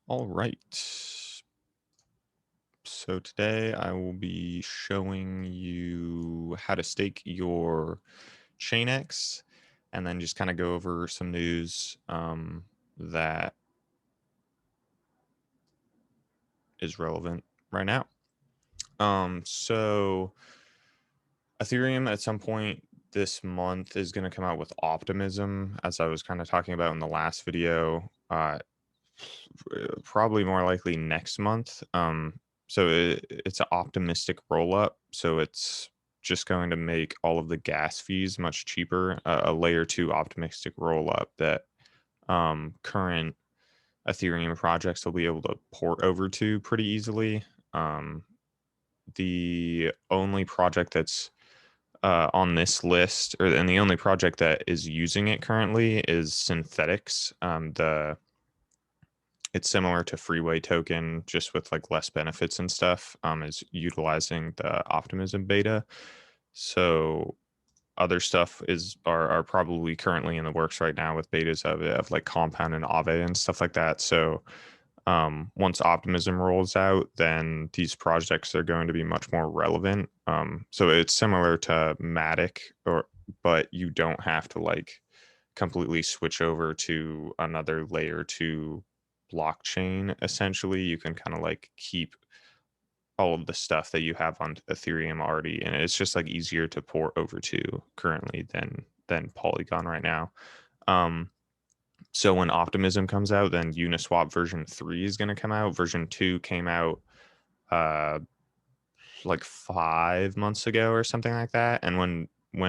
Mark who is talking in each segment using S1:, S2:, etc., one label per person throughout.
S1: All right. So today I will be showing you how to stake your Chainx and then just kind of go over some news that is relevant right now. So Ethereum at some point this month is going to come out with Optimism, as I was kind of talking about in the last video. Probably more likely next month. It's an optimistic roll up. So it's just going to make all of the gas fees much cheaper. A layer two optimistic roll up that current Ethereum projects will be able to port over to pretty easily. Um, the only project that's on this list, and the only project that is using it currently is Synthetics. It's similar to Freeway Token, just with like less benefits and stuff. Is utilizing the Optimism beta. So other stuff are probably currently in the works right now with betas of like Compound and Aave and stuff like that. So once Optimism rolls out, then these projects are going to be much more relevant. So it's similar to Matic, but you don't have to like completely switch over to another layer two blockchain. Essentially, you can kind of like keep all of the stuff that you have on Ethereum already, and it's just like easier to port over to currently than Polygon right now. Um, so when Optimism comes out, then Uniswap version 3 is going to come out. Version 2 came out uh like 5 months ago or something like that. And when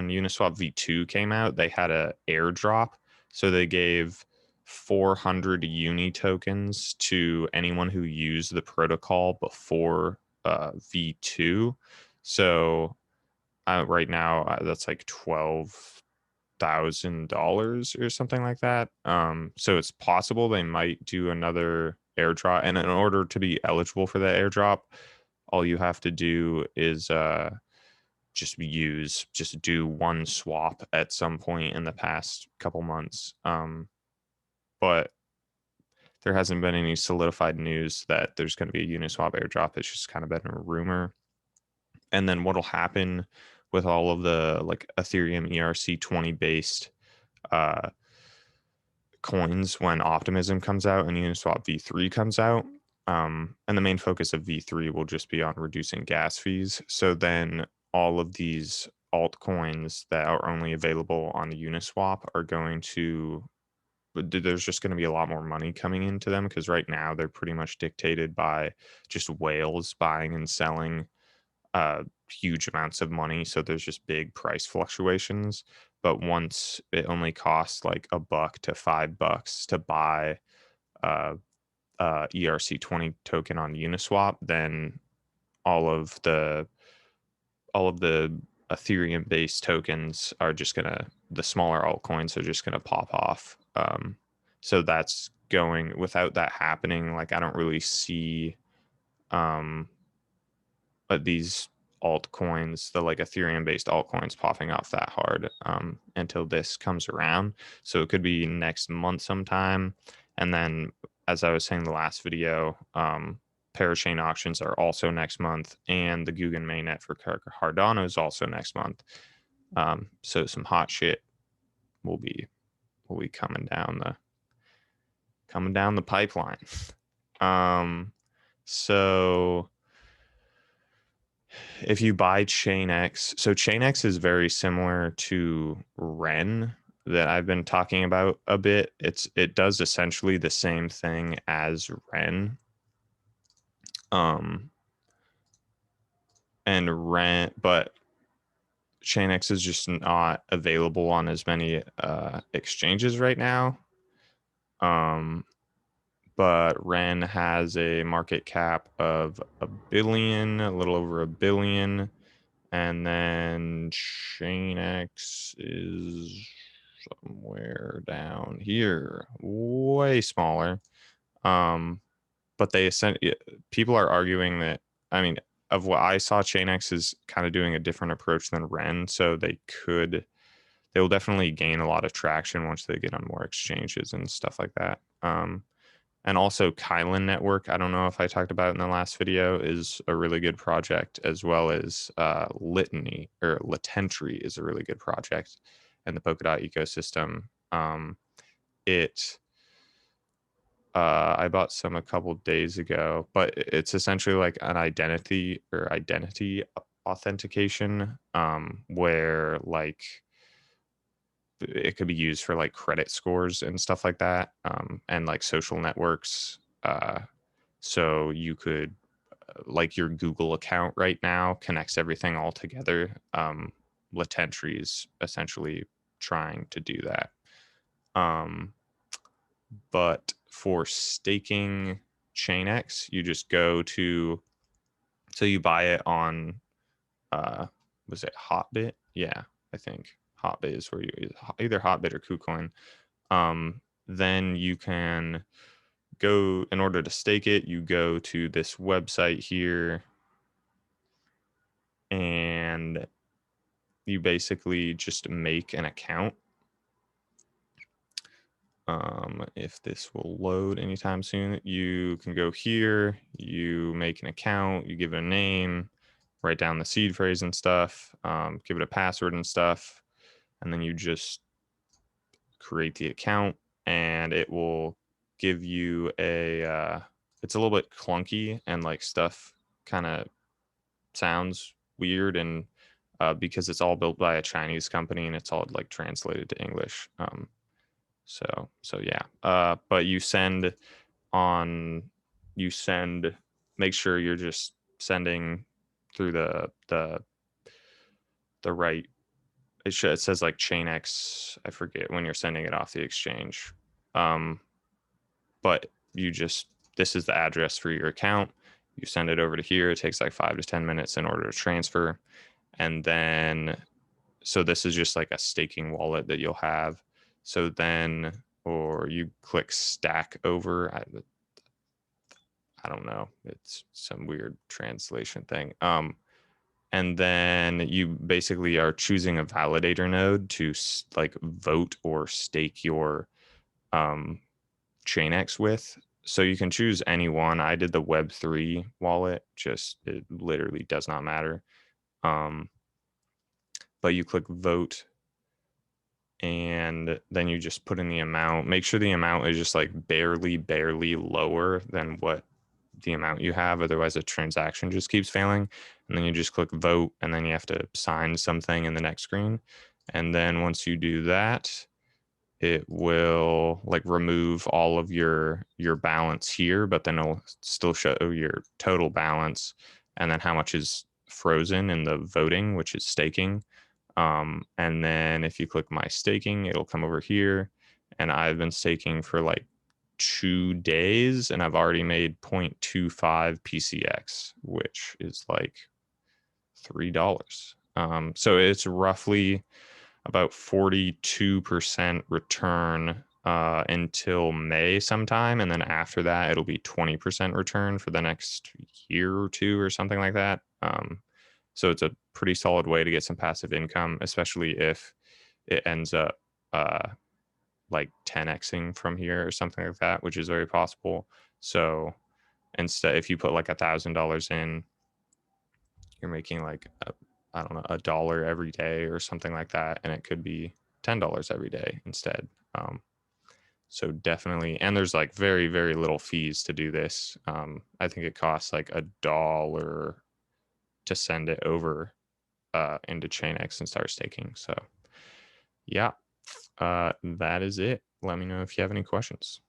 S1: Uniswap V2 came out, they had a airdrop. So they gave 400 uni tokens to anyone who used the protocol before V2. So right now that's like $12,000 or something like that. So it's possible they might do another airdrop, and in order to be eligible for that airdrop, all you have to do is just do one swap at some point in the past couple months. But there hasn't been any solidified news that there's going to be a Uniswap airdrop. It's just kind of been a rumor. And then what'll happen with all of the like Ethereum ERC20 based uh, coins when Optimism comes out and Uniswap V3 comes out. And the main focus of V3 will just be on reducing gas fees. So then all of these altcoins that are only available on Uniswap are going to, there's just going to be a lot more money coming into them because right now they're pretty much dictated by just whales buying and selling huge amounts of money. So there's just big price fluctuations. But once it only costs like $1 to $5 to buy uh, ERC20 token on Uniswap, then all of the all of the Ethereum based tokens are just gonna, the smaller altcoins are just gonna pop off. So that's going, without that happening, like I don't really see um, these altcoins, the like Ethereum based altcoins popping off that hard until this comes around. So it could be next month sometime. And then, as I was saying in the last video, Parachain auctions are also next month, and the Guggen mainnet for Cardano is also next month. So some hot shit will be coming down the pipeline. So if you buy Chainx, so Chainx is very similar to Ren that I've been talking about a bit. It does essentially the same thing as Ren. Um and Ren, but Chainx is just not available on as many exchanges right now. But Ren has a market cap of a little over $1 billion. And then Chainx is somewhere down here, way smaller. Um, but people are arguing that, I mean, of what I saw, Chainx is kind of doing a different approach than Ren, so they will definitely gain a lot of traction once they get on more exchanges and stuff like that. And also Kylan Network, I don't know if I talked about it in the last video, is a really good project, as well as Litany or Litentry is a really good project in the Polkadot ecosystem. It I bought some a couple days ago, but it's essentially like an identity authentication, where like it could be used for like credit scores and stuff like that, and like social networks. So you could, like your Google account right now connects everything all together. Litentry is essentially trying to do that. But for staking Chainx, you just go to, so you buy it on, was it Hotbit? Yeah, I think Hotbit is where you, either Hotbit or KuCoin. Then you can go, in order to stake it, you go to this website here, and you basically just make an account. If this will load anytime soon, you can go here, you make an account, you give it a name, write down the seed phrase and stuff, give it a password and stuff, and then you just create the account, and it will give you a, it's a little bit clunky, and like stuff kind of sounds weird, and because it's all built by a Chinese company and it's all like translated to English. So yeah. But you send on, you send, make sure you're just sending through the right, it says like Chainx, I forget when you're sending it off the exchange. But you just, this is the address for your account. You send it over to here. It takes like 5 to 10 minutes in order to transfer. And then, so this is just like a staking wallet that you'll have. So then, or you click stack over. I don't know. It's some weird translation thing. And then you basically are choosing a validator node to like vote or stake your Chainx with. So you can choose any one. I did the Web3 wallet, just it literally does not matter. But you click vote, and then you just put in the amount. Make sure the amount is just like barely lower than what the amount you have, otherwise a transaction just keeps failing. And then you just click vote, and then you have to sign something in the next screen. And then once you do that, it will like remove all of your balance here, but then it'll still show your total balance and then how much is frozen in the voting, which is staking. And then if you click my staking, it'll come over here, and I've been staking for like 2 days, and I've already made 0.25 PCX, which is like $3. So it's roughly about 42% return until May sometime, and then after that it'll be 20% return for the next year or two or something like that. So it's a pretty solid way to get some passive income, especially if it ends up like 10xing from here or something like that, which is very possible. So instead, if you put like $1,000 in, you're making like I don't know, $1 every day or something like that, and it could be $10 every day instead. So definitely, and there's like very little fees to do this. I think it costs like $1 to send it over into Chainx and start staking. So yeah, that is it. Let me know if you have any questions.